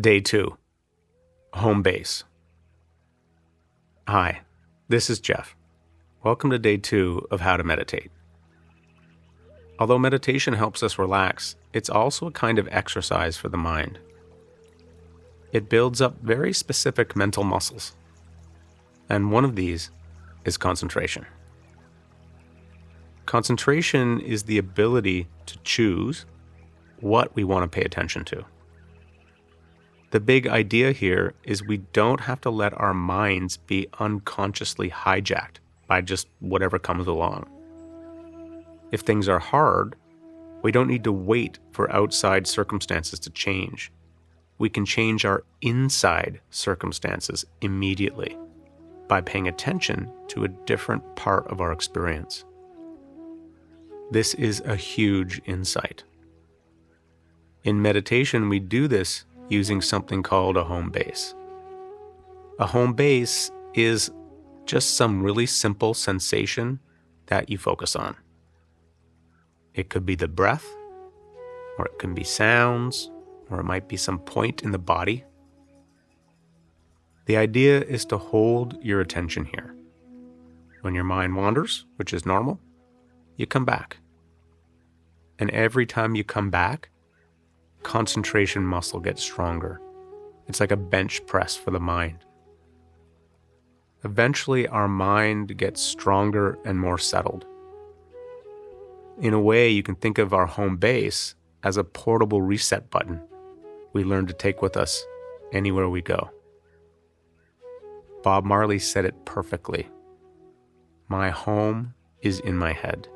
Day 2, Home Base. Hi, this is Jeff. Welcome to Day 2 of How to Meditate. Although meditation helps us relax, it's also a kind of exercise for the mind. It builds up very specific mental muscles, and one of these is concentration. Concentration is the ability to choose what we want to pay attention to. The big idea here is we don't have to let our minds be unconsciously hijacked by just whatever comes along. If things are hard, we don't need to wait for outside circumstances to change. We can change our inside circumstances immediately by paying attention to a different part of our experience. This is a huge insight. In meditation, we do this using something called a home base. A home base is just some really simple sensation that you focus on. It could be the breath, or it can be sounds, or it might be some point in the body. The idea is to hold your attention here. When your mind wanders, which is normal, you come back. And every time you come back, concentration muscle gets stronger. It's like a bench press for the mind. Eventually, our mind gets stronger and more settled. In a way, you can think of our home base as a portable reset button we learn to take with us anywhere we go. Bob Marley said it perfectly. My home is in my head.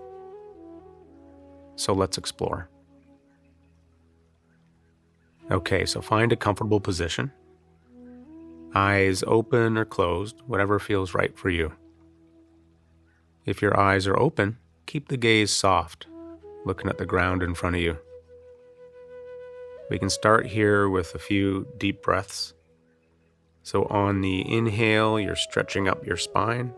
So let's explore. Okay, so find a comfortable position. Eyes open or closed, whatever feels right for you. If your eyes are open, keep the gaze soft, looking at the ground in front of you. We can start here with a few deep breaths. So on the inhale, you're stretching up your spine.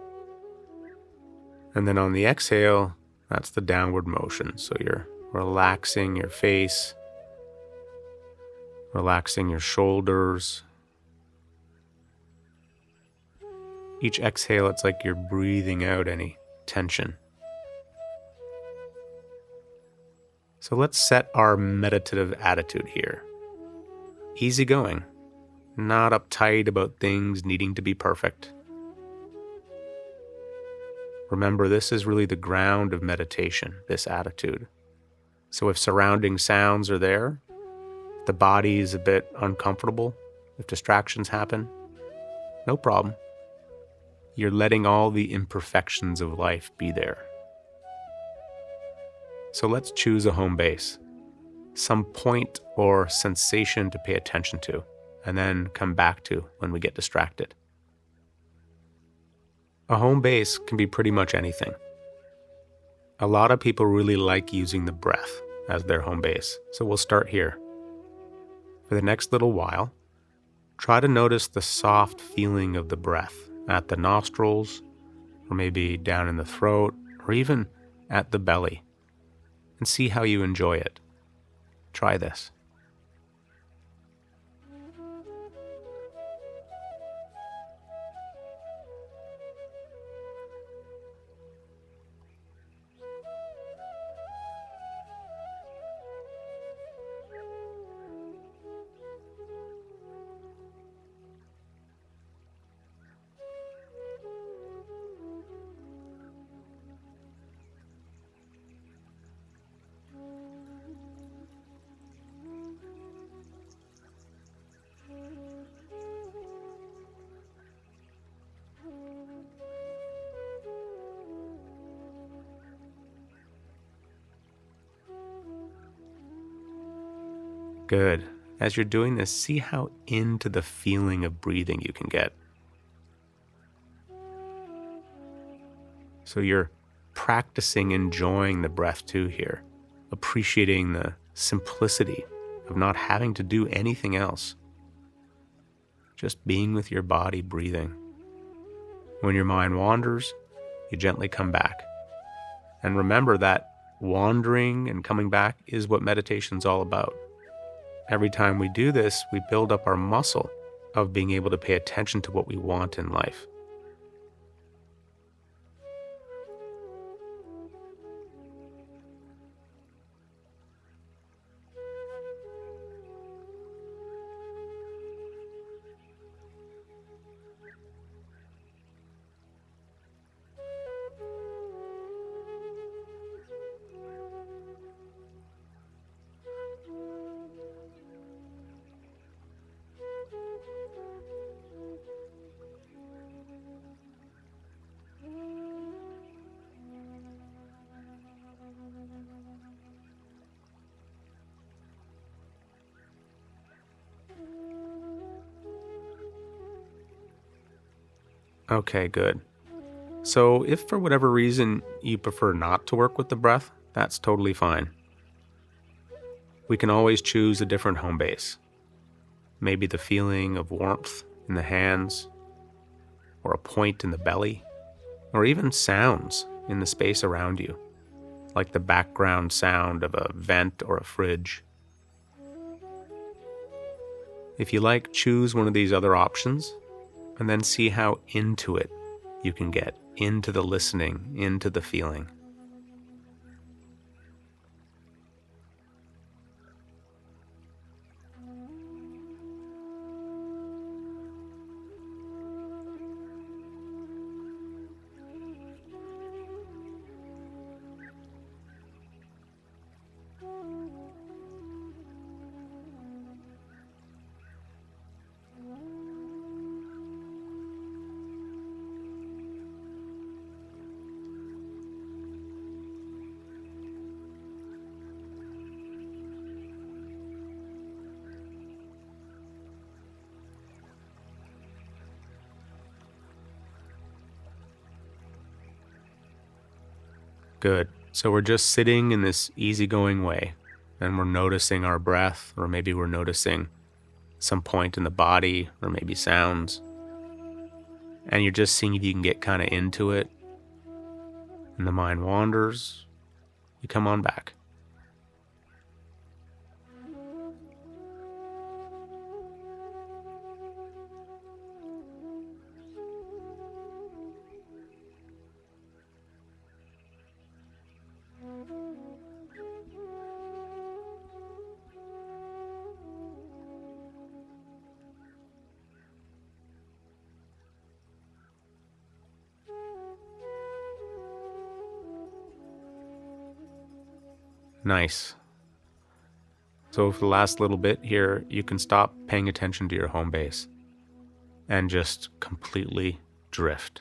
And then on the exhale, that's the downward motion. So you're relaxing your face, relaxing your shoulders. Each exhale, it's like you're breathing out any tension. So let's set our meditative attitude here. Easygoing, not uptight about things needing to be perfect. Remember, this is really the ground of meditation, this attitude. So if surrounding sounds are there, the body is a bit uncomfortable, if distractions happen, no problem. You're letting all the imperfections of life be there. So let's choose a home base, some point or sensation to pay attention to, and then come back to when we get distracted. A home base can be pretty much anything. A lot of people really like using the breath as their home base, so we'll start here. For the next little while, try to notice the soft feeling of the breath at the nostrils, or maybe down in the throat, or even at the belly, and see how you enjoy it. Try this. Good. As you're doing this, see how into the feeling of breathing you can get. So you're practicing enjoying the breath too here, appreciating the simplicity of not having to do anything else. Just being with your body, breathing. When your mind wanders, you gently come back. And remember that wandering and coming back is what meditation's all about. Every time we do this, we build up our muscle of being able to pay attention to what we want in life. Okay, good. So if for whatever reason you prefer not to work with the breath, that's totally fine. We can always choose a different home base. Maybe the feeling of warmth in the hands, or a point in the belly, or even sounds in the space around you, like the background sound of a vent or a fridge. If you like, choose one of these other options, and then see how into it you can get, into the listening, into the feeling. Good. So we're just sitting in this easygoing way, and we're noticing our breath, or maybe we're noticing some point in the body, or maybe sounds. And you're just seeing if you can get kind of into it. And the mind wanders, you come on back. Nice. So for the last little bit here, you can stop paying attention to your home base and just completely drift.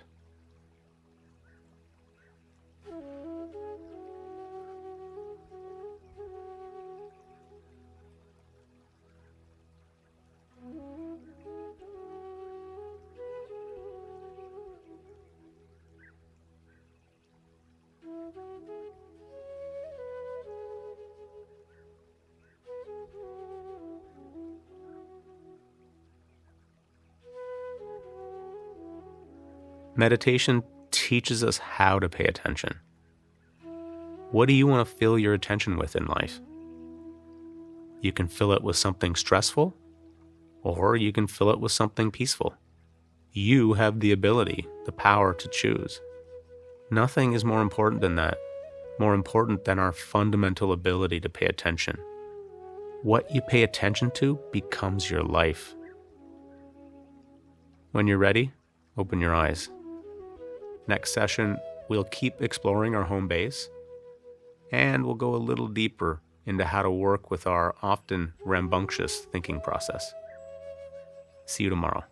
Meditation teaches us how to pay attention. What do you want to fill your attention with in life? You can fill it with something stressful, or you can fill it with something peaceful. You have the ability, the power to choose. Nothing is more important than that, more important than our fundamental ability to pay attention. What you pay attention to becomes your life. When you're ready, open your eyes. Next session, we'll keep exploring our home base, and we'll go a little deeper into how to work with our often rambunctious thinking process. See you tomorrow.